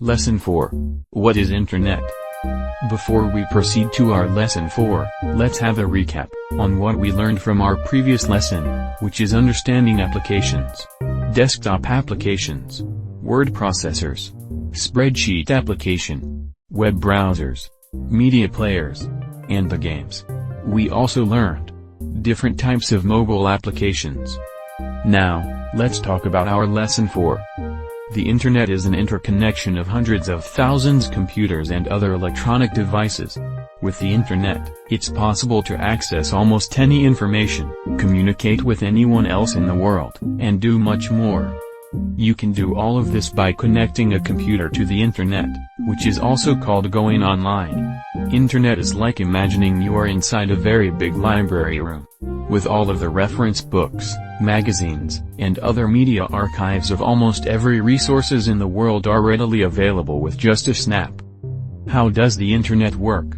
Lesson 4. What is Internet? Before we proceed to our Lesson 4, let's have a recap on what we learned from our previous lesson, which is understanding applications, desktop applications, word processors, spreadsheet application, web browsers, media players, and the games. We also learned different types of mobile applications. Now, let's talk about our Lesson 4. The Internet is an interconnection of hundreds of thousands of computers and other electronic devices. With the Internet, it's possible to access almost any information, communicate with anyone else in the world, and do much more. You can do all of this by connecting a computer to the Internet, which is also called going online. Internet is like imagining you are inside a very big library room, with all of the reference books, magazines, and other media archives of almost every resources in the world are readily available with just a snap. How does the Internet work?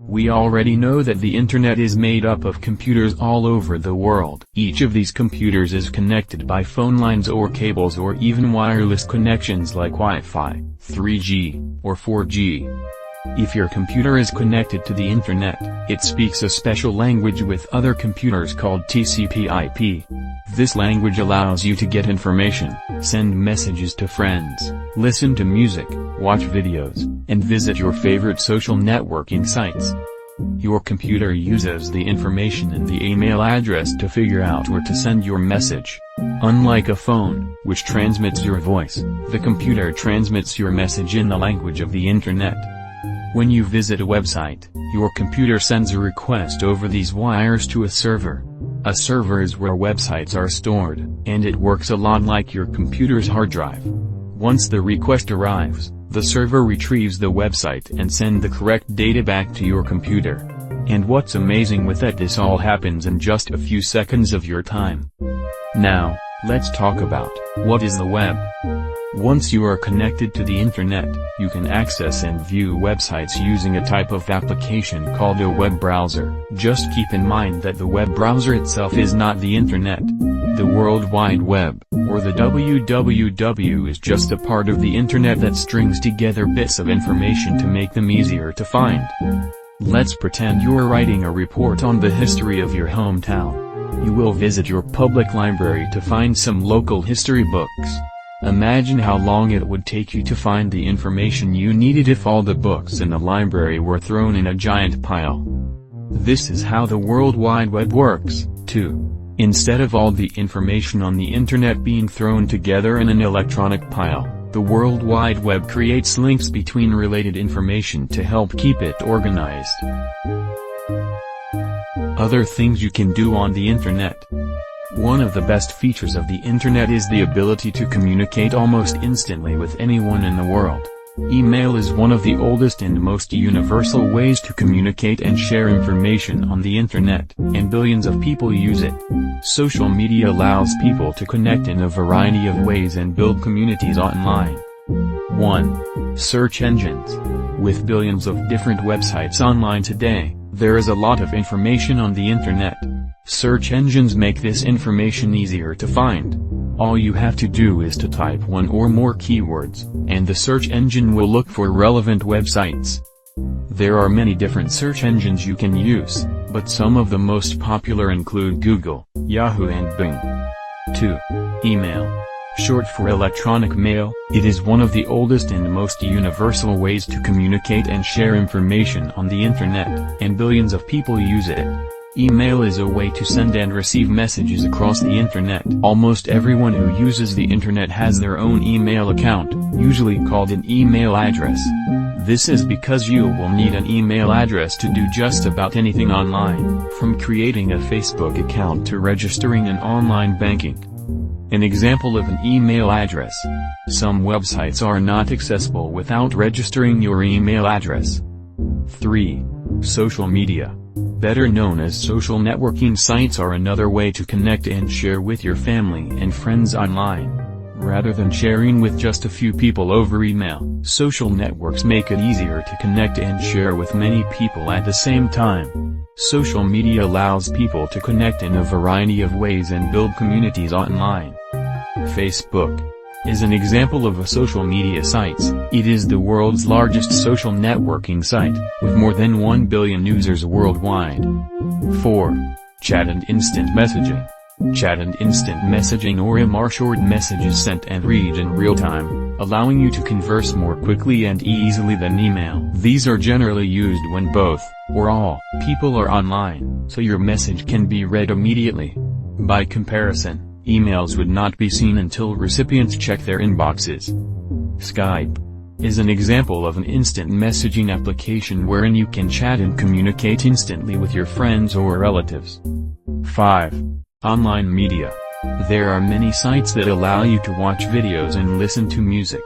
We already know that the Internet is made up of computers all over the world. Each of these computers is connected by phone lines or cables or even wireless connections like Wi-Fi, 3G, or 4G. If your computer is connected to the Internet, it speaks a special language with other computers called TCP/IP. This language allows you to get information, send messages to friends, listen to music, watch videos, and visit your favorite social networking sites. Your computer uses the information in the email address to figure out where to send your message. Unlike a phone, which transmits your voice, the computer transmits your message in the language of the Internet. When you visit a website, your computer sends a request over these wires to a server. A server is where websites are stored, and it works a lot like your computer's hard drive. Once the request arrives, the server retrieves the website and sends the correct data back to your computer. And what's amazing with that, this all happens in just a few seconds of your time. Now, let's talk about what is the web. Once you are connected to the Internet, you can access and view websites using a type of application called a web browser. Just keep in mind that the web browser itself is not the Internet. The World Wide Web, or the WWW, is just a part of the Internet that strings together bits of information to make them easier to find. Let's pretend you're writing a report on the history of your hometown. You will visit your public library to find some local history books. Imagine how long it would take you to find the information you needed if all the books in the library were thrown in a giant pile. This is how the World Wide Web works, too. Instead of all the information on the Internet being thrown together in an electronic pile, the World Wide Web creates links between related information to help keep it organized. Other things you can do on the Internet. One of the best features of the Internet is the ability to communicate almost instantly with anyone in the world. Email is one of the oldest and most universal ways to communicate and share information on the Internet, and billions of people use it. Social media allows people to connect in a variety of ways and build communities online. 1. Search engines. With billions of different websites online today, there is a lot of information on the Internet. Search engines make this information easier to find. All you have to do is to type one or more keywords, and the search engine will look for relevant websites. There are many different search engines you can use, but some of the most popular include Google, Yahoo and Bing. 2. Email. Short for electronic mail, it is one of the oldest and most universal ways to communicate and share information on the Internet, and billions of people use it. Email is a way to send and receive messages across the Internet. Almost everyone who uses the Internet has their own email account, usually called an email address. This is because you will need an email address to do just about anything online, from creating a Facebook account to registering in online banking. An example of an email address. Some websites are not accessible without registering your email address. 3. Social media. Better known as social networking sites are another way to connect and share with your family and friends online. Rather than sharing with just a few people over email, social networks make it easier to connect and share with many people at the same time. Social media allows people to connect in a variety of ways and build communities online. Facebook. is an example of a social media site. It is the world's largest social networking site, with more than 1 billion users worldwide. 4. Chat and instant messaging. Chat and instant messaging or IM are short messages sent and read in real time, allowing you to converse more quickly and easily than email. These are generally used when both, or all, people are online, so your message can be read immediately. By comparison, emails would not be seen until recipients check their inboxes. Skype is an example of an instant messaging application wherein you can chat and communicate instantly with your friends or relatives. 5. Online media. There are many sites that allow you to watch videos and listen to music.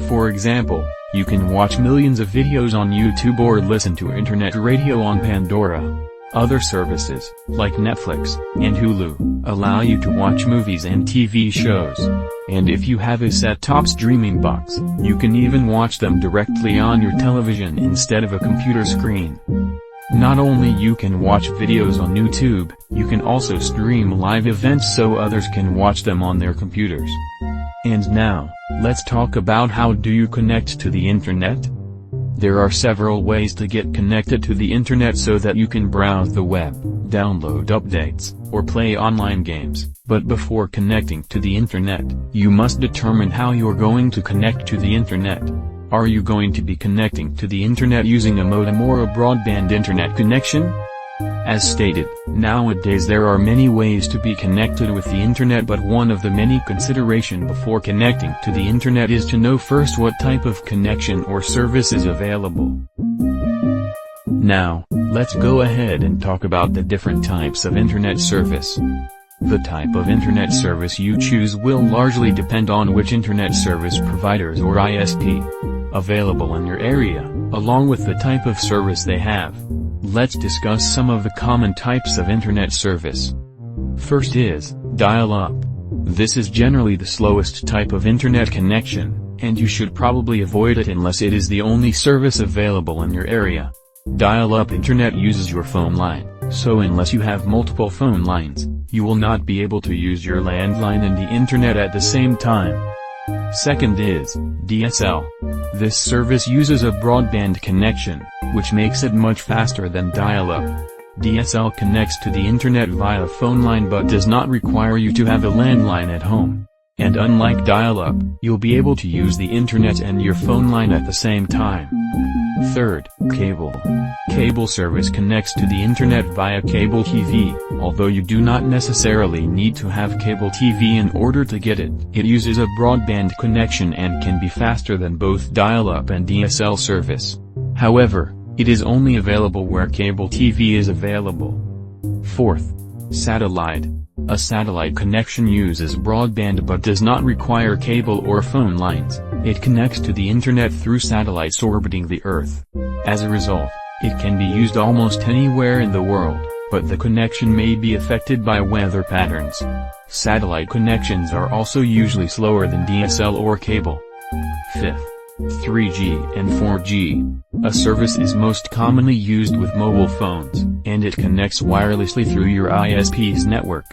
For example, you can watch millions of videos on YouTube or listen to internet radio on Pandora. Other services, like Netflix and Hulu, allow you to watch movies and TV shows. And if you have a set-top streaming box, you can even watch them directly on your television instead of a computer screen. Not only you can watch videos on YouTube, you can also stream live events so others can watch them on their computers. And now, let's talk about how do you connect to the internet? There are several ways to get connected to the internet so that you can browse the web, download updates, or play online games. But before connecting to the internet, you must determine how you're going to connect to the internet. Are you going to be connecting to the internet using a modem or a broadband internet connection? As stated, nowadays there are many ways to be connected with the internet, but one of the many consideration before connecting to the internet is to know first what type of connection or service is available. Now, let's go ahead and talk about the different types of internet service. The type of internet service you choose will largely depend on which internet service providers or ISP available in your area, along with the type of service they have. Let's discuss some of the common types of internet service. First is dial-up. This is generally the slowest type of internet connection, and you should probably avoid it unless it is the only service available in your area. Dial-up internet uses your phone line, so unless you have multiple phone lines, you will not be able to use your landline and the internet at the same time. Second is DSL. This service uses a broadband connection, which makes it much faster than dial-up. DSL connects to the internet via phone line but does not require you to have a landline at home. And unlike dial-up, you'll be able to use the internet and your phone line at the same time. Third, cable. Cable service connects to the internet via cable TV, although you do not necessarily need to have cable TV in order to get it. It uses a broadband connection and can be faster than both dial-up and DSL service. However, it is only available where cable TV is available. Fourth, satellite. A satellite connection uses broadband but does not require cable or phone lines. It connects to the internet through satellites orbiting the Earth. As a result, it can be used almost anywhere in the world, but the connection may be affected by weather patterns. Satellite connections are also usually slower than DSL or cable. Fifth, 3G and 4G. A service is most commonly used with mobile phones, and it connects wirelessly through your ISP's network.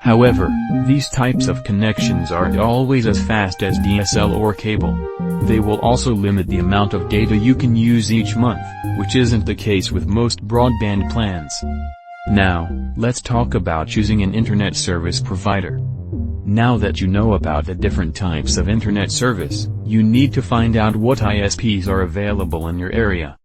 However, these types of connections aren't always as fast as DSL or cable. They will also limit the amount of data you can use each month, which isn't the case with most broadband plans. Now, let's talk about choosing an internet service provider. Now that you know about the different types of internet service, you need to find out what ISPs are available in your area.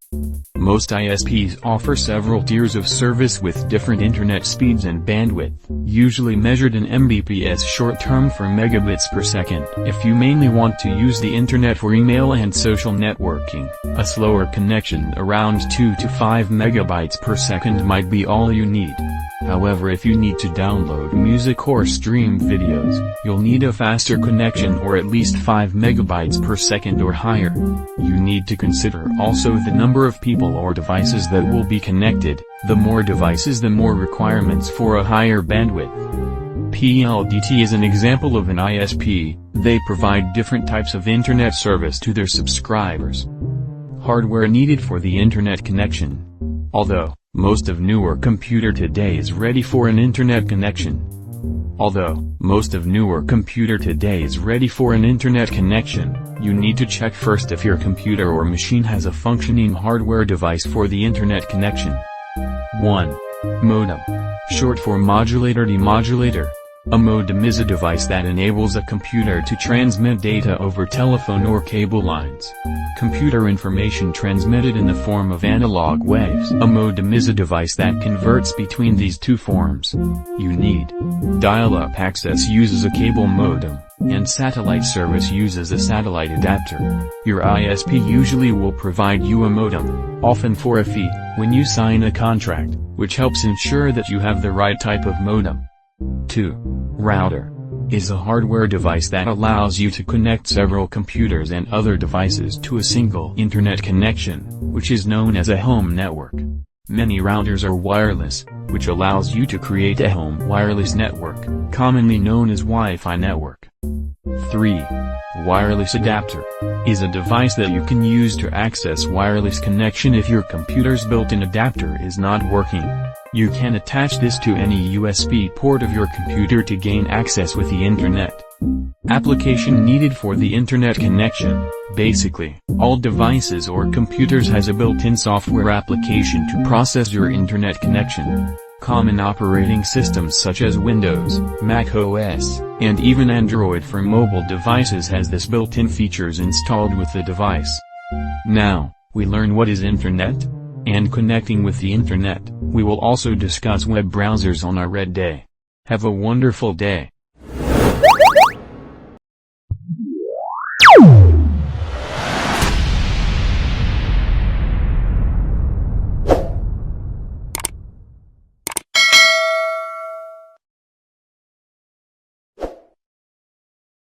Most ISPs offer several tiers of service with different internet speeds and bandwidth, usually measured in Mbps, short term for megabits per second. If you mainly want to use the internet for email and social networking, a slower connection around 2 to 5 megabytes per second might be all you need. However, if you need to download music or stream videos, you'll need a faster connection or at least 5 megabytes per second or higher. You need to consider also the number of people or devices that will be connected. The more devices, the more requirements for a higher bandwidth. PLDT is an example of an ISP. They provide different types of internet service to their subscribers. Hardware needed for the internet connection. Although most of newer computer today is ready for an internet connection, Although, most of newer computer today is ready for an internet connection, you need to check first if your computer or machine has a functioning hardware device for the internet connection. 1. Modem. Short for modulator-demodulator. A modem is a device that enables a computer to transmit data over telephone or cable lines. Computer information transmitted in the form of analog waves. A modem is a device that converts between these two forms. You need. Dial-up access uses a cable modem, and satellite service uses a satellite adapter. Your ISP usually will provide you a modem, often for a fee, when you sign a contract, which helps ensure that you have the right type of modem. 2. Router is a hardware device that allows you to connect several computers and other devices to a single internet connection, which is known as a home network. Many routers are wireless, which allows you to create a home wireless network, commonly known as Wi-Fi network. 3. Wireless adapter is a device that you can use to access wireless connection if your computer's built-in adapter is not working. You can attach this to any USB port of your computer to gain access with the internet. Application needed for the internet connection. Basically, all devices or computers has a built-in software application to process your internet connection. Common operating systems such as Windows, Mac OS, and even Android for mobile devices has this built-in features installed with the device. Now, we learn what is internet and connecting with the internet. We will also discuss web browsers on our Red Day. Have a wonderful day.